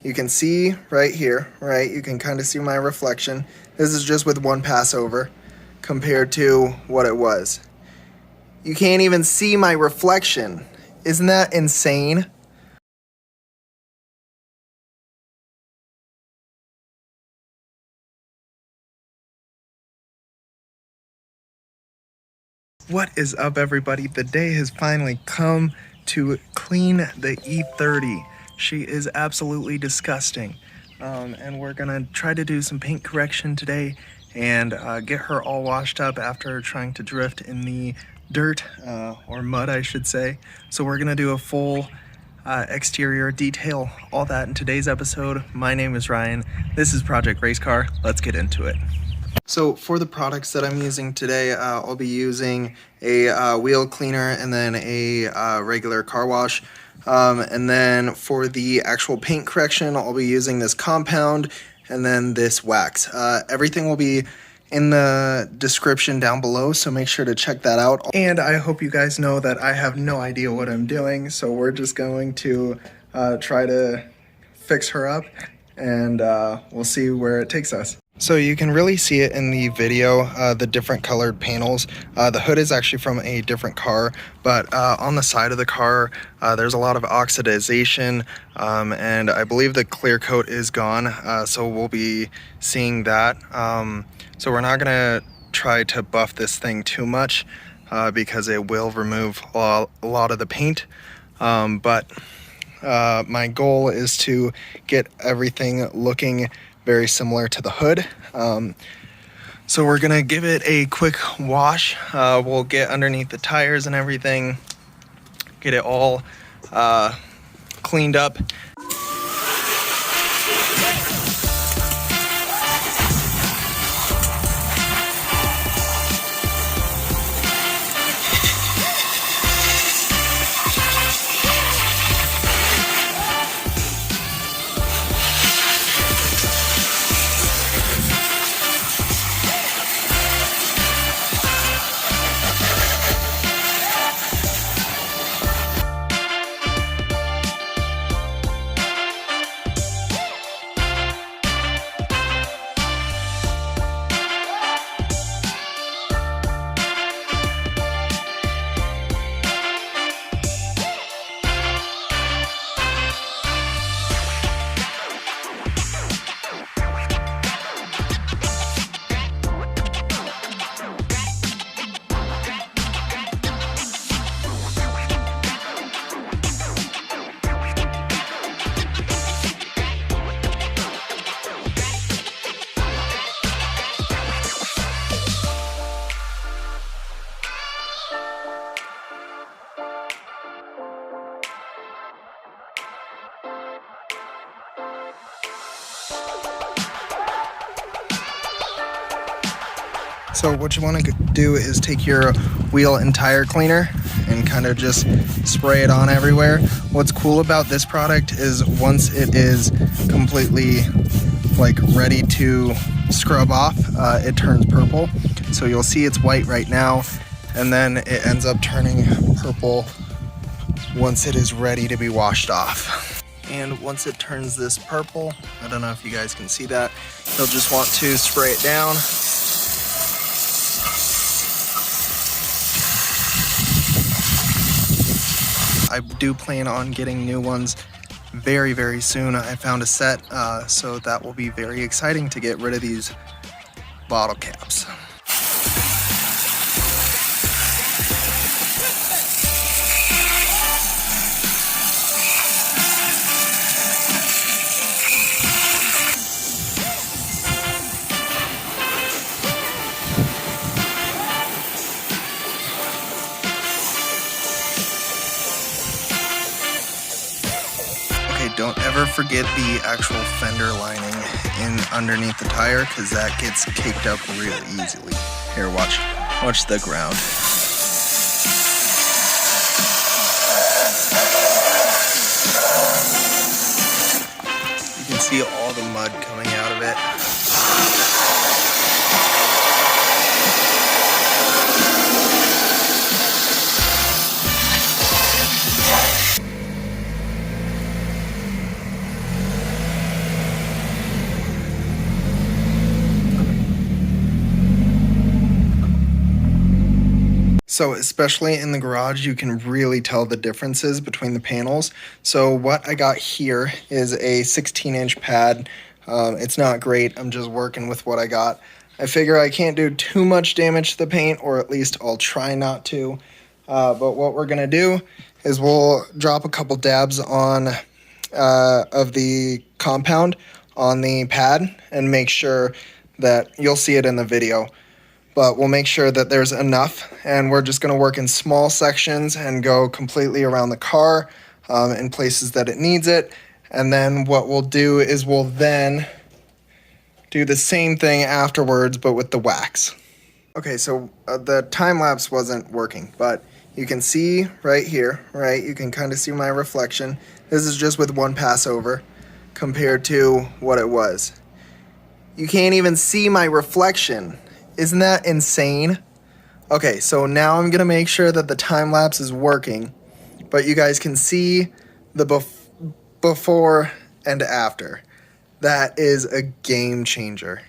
You can see right here, right? You can kind of see my reflection. This is just with one pass over compared to what it was. You can't even see my reflection. Isn't that insane? What is up, everybody? The day has finally come to clean the E30. She is absolutely disgusting. And we're gonna try to do some paint correction today and get her all washed up after trying to drift in the dirt, or mud, I should say. So we're gonna do a full exterior detail, all that in today's episode. My name is Ryan. This is Project Race Car. Let's get into it. So for the products that I'm using today, I'll be using a wheel cleaner and then a regular car wash. And then for the actual paint correction, I'll be using this compound and then this wax. Everything will be in the description down below, so make sure to check that out. And I hope you guys know that I have no idea what I'm doing, so we're just going to try to fix her up, and we'll see where it takes us. So you can really see it in the video, the different colored panels. The hood is actually from a different car, but on the side of the car, there's a lot of oxidization, and I believe the clear coat is gone, so we'll be seeing that. So we're not gonna try to buff this thing too much because it will remove a lot of the paint, but my goal is to get everything looking very similar to the hood. So we're gonna give it a quick wash. We'll get underneath the tires and everything, get it all cleaned up. So what you want to do is take your wheel and tire cleaner and kind of just spray it on everywhere. What's cool about this product is once it is completely like ready to scrub off, it turns purple. So you'll see it's white right now, and then it ends up turning purple once it is ready to be washed off. And once it turns this purple, I don't know if you guys can see that, you'll just want to spray it down. I do plan on getting new ones very, very soon. I found a set, so that will be very exciting to get rid of these bottle caps. Don't ever forget the actual fender lining in underneath the tire, because that gets caked up real easily. Here, watch the ground. You can see all the mud coming out of it. So especially in the garage, you can really tell the differences between the panels. So what I got here is a 16-inch pad. It's not great. I'm just working with what I got. I figure I can't do too much damage to the paint, or at least I'll try not to. But what we're going to do is we'll drop a couple dabs on of the compound on the pad and make sure that you'll see it in the video. But we'll make sure that there's enough, and we're just going to work in small sections and go completely around the car in places that it needs it. And then what we'll do is we'll then do the same thing afterwards, but with the wax. Okay, so the time lapse wasn't working, but you can see right here, right? You can kind of see my reflection. This is just with one pass over compared to what it was. You can't even see my reflection. Isn't that insane? Okay, so now I'm gonna make sure that the time lapse is working, but you guys can see the before and after. That is a game changer.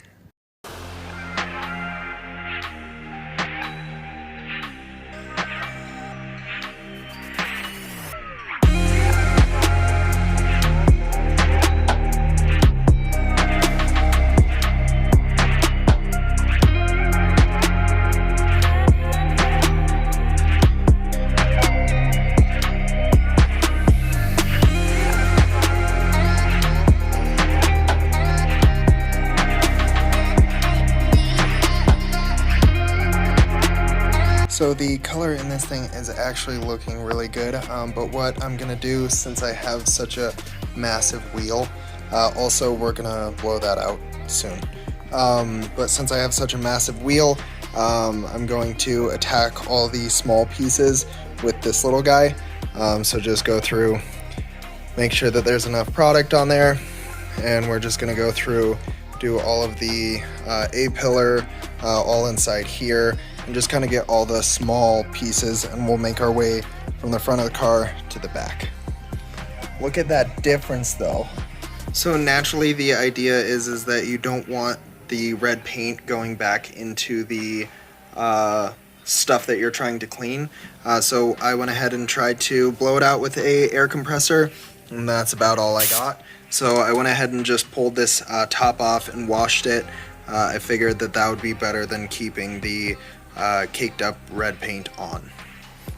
So the color in this thing is actually looking really good, but what I'm gonna do, since I have such a massive wheel, also we're gonna blow that out soon, but since I have such a massive wheel, I'm going to attack all the small pieces with this little guy. So just go through, make sure that there's enough product on there, and we're just gonna go through, do all of the A-pillar all inside here, and just kind of get all the small pieces, and we'll make our way from the front of the car to the back. Look at that difference though. So naturally the idea is that you don't want the red paint going back into the stuff that you're trying to clean. So I went ahead and tried to blow it out with a air compressor, and that's about all I got. So I went ahead and just pulled this top off and washed it. I figured that that would be better than keeping the caked up red paint on.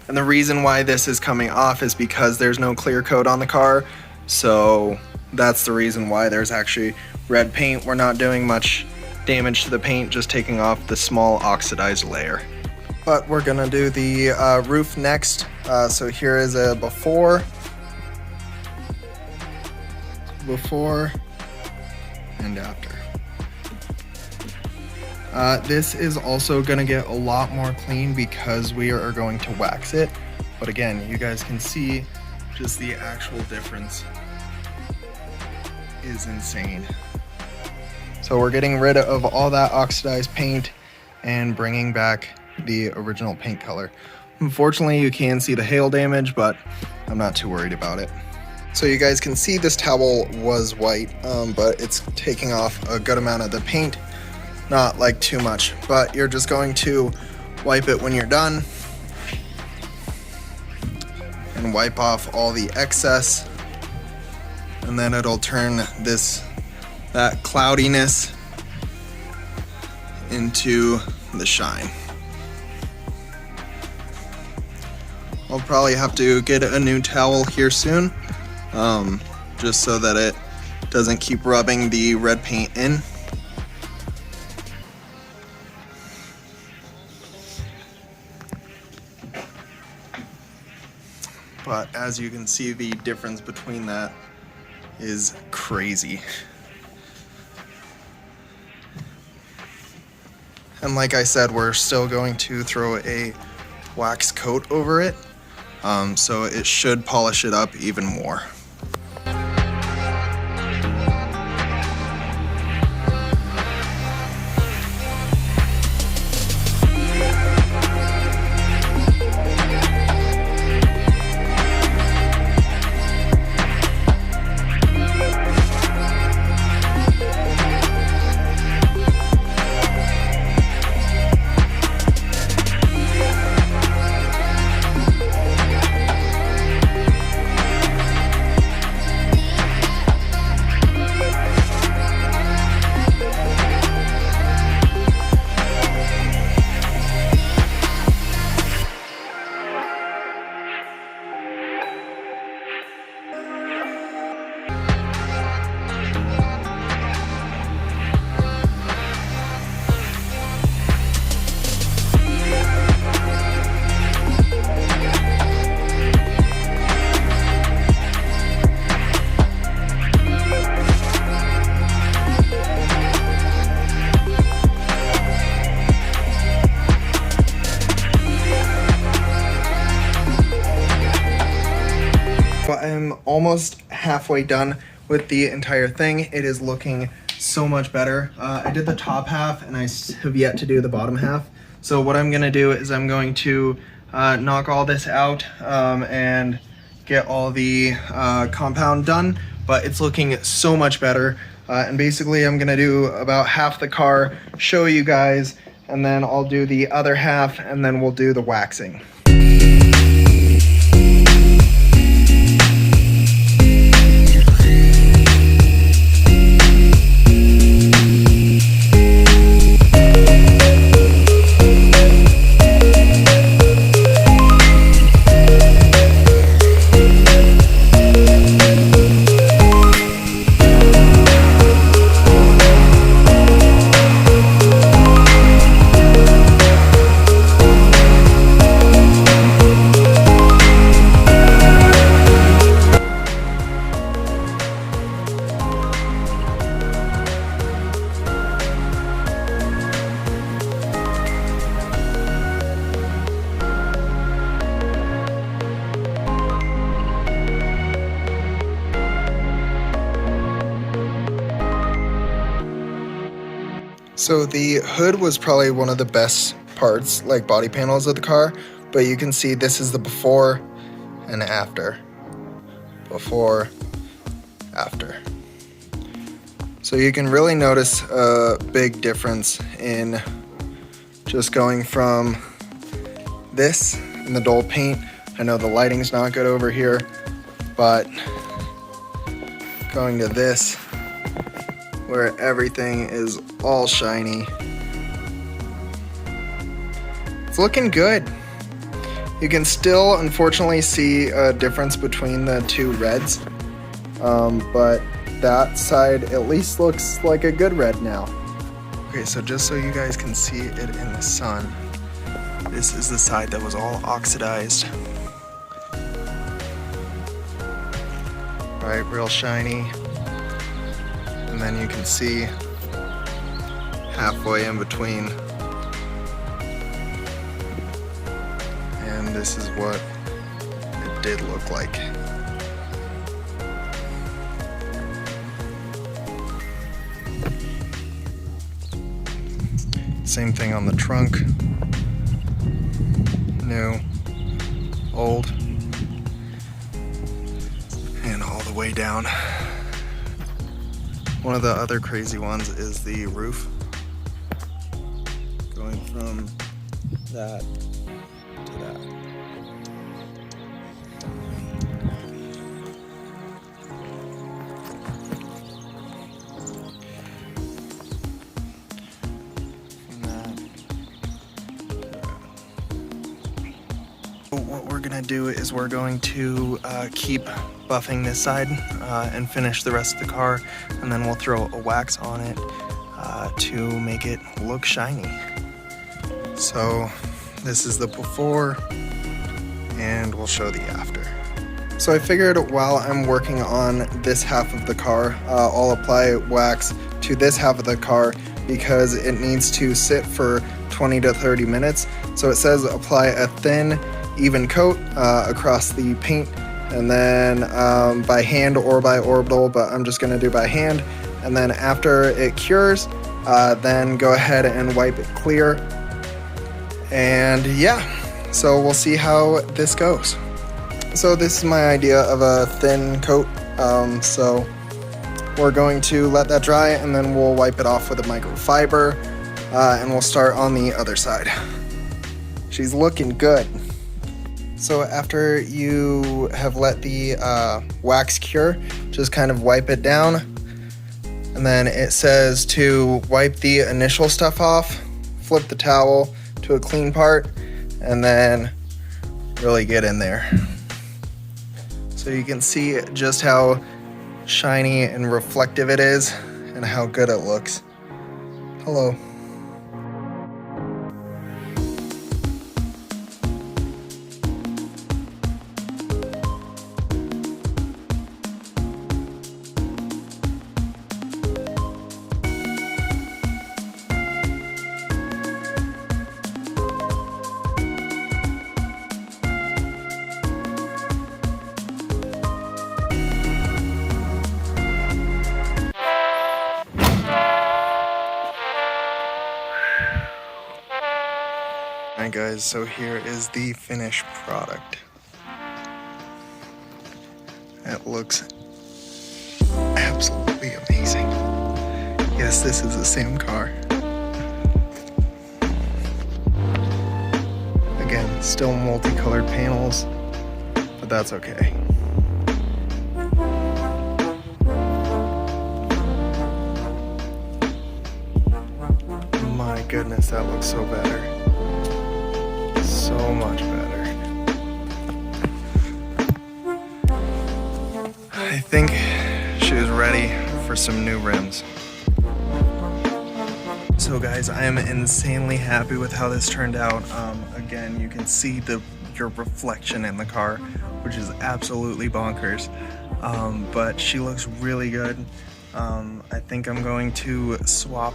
And the reason why this is coming off is because there's no clear coat on the car, so that's the reason why there's actually red paint. We're not doing much damage to the paint, just taking off the small oxidized layer. But we're gonna do the roof next. So here is a before and after. This is also going to get a lot more clean because we are going to wax it. But again, you guys can see just the actual difference is insane. So we're getting rid of all that oxidized paint and bringing back the original paint color. Unfortunately, you can see the hail damage, but I'm not too worried about it. So you guys can see this towel was white, but it's taking off a good amount of the paint. Not like too much, but you're just going to wipe it when you're done and wipe off all the excess, and then it'll turn that cloudiness into the shine. I'll probably have to get a new towel here soon, just so that it doesn't keep rubbing the red paint in. But as you can see, the difference between that is crazy. And like I said, we're still going to throw a wax coat over it, so it should polish it up even more. almost halfway done with the entire thing. It is looking so much better. I did the top half and I have yet to do the bottom half. So what I'm gonna do is I'm going to knock all this out and get all the compound done, but it's looking so much better. And basically I'm gonna do about half the car, show you guys, and then I'll do the other half and then we'll do the waxing. So the hood was probably one of the best parts, like body panels of the car, but you can see this is the before and after. Before, after. So you can really notice a big difference in just going from this and the dull paint. I know the lighting's not good over here, but going to this, where everything is all shiny. It's looking good. You can still unfortunately see a difference between the two reds, but that side at least looks like a good red now. Okay, so just so you guys can see it in the sun, this is the side that was all oxidized. Right, real shiny. And then you can see halfway in between. And this is what it did look like. Same thing on the trunk. New, old, and all the way down. One of the other crazy ones is the roof. Going from that to that. From that to that. What we're gonna do is we're going to keep buffing this side and finish the rest of the car, and then we'll throw a wax on it to make it look shiny. So this is the before, and we'll show the after. So I figured while I'm working on this half of the car, I'll apply wax to this half of the car because it needs to sit for 20 to 30 minutes. So it says apply a thin, even coat across the paint, and then by hand or by orbital, but I'm just gonna do by hand. And then after it cures, then go ahead and wipe it clear. And yeah, so we'll see how this goes. So this is my idea of a thin coat. So we're going to let that dry and then we'll wipe it off with a microfiber and we'll start on the other side. She's looking good. So after you have let the wax cure, just kind of wipe it down. And then it says to wipe the initial stuff off, flip the towel to a clean part, and then really get in there. So you can see just how shiny and reflective it is and how good it looks. Hello. Alright guys, so here is the finished product. It looks absolutely amazing. Yes, this is the same car. Again, still multicolored panels, but that's okay. My goodness, that looks so better. So much better. I think she was ready for some new rims. So guys, I am insanely happy with how this turned out. Again, you can see your reflection in the car, which is absolutely bonkers. But she looks really good. I think I'm going to swap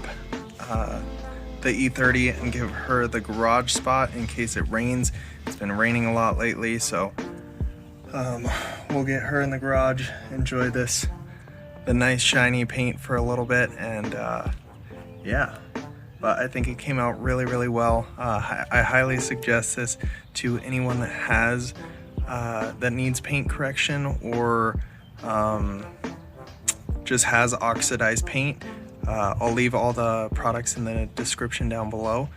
the E30 and give her the garage spot in case it rains. It's been raining a lot lately, so we'll get her in the garage, enjoy the nice shiny paint for a little bit, and yeah. But I think it came out really, really well. I highly suggest this to anyone that has that needs paint correction or just has oxidized paint. I'll leave all the products in the description down below.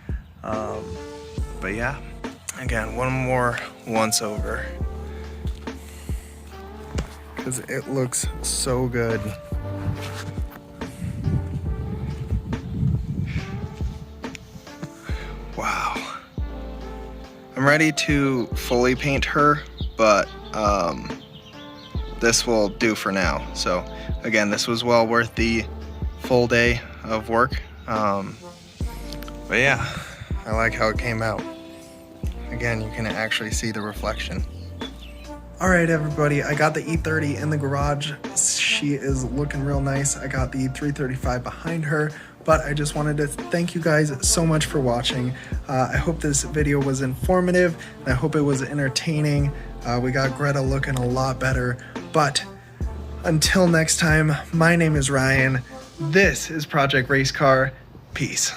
But yeah, again, one more once over, because it looks so good. Wow. I'm ready to fully paint her, but this will do for now. So again, this was well worth the full day of work. But yeah, I like how it came out. Again, you can actually see the reflection. All right, everybody, I got the E30 in the garage. She is looking real nice. I got the 335 behind her, but I just wanted to thank you guys so much for watching. I hope this video was informative, and I hope it was entertaining. We got Greta looking a lot better, but until next time, my name is Ryan. This is Project Race Car. Peace.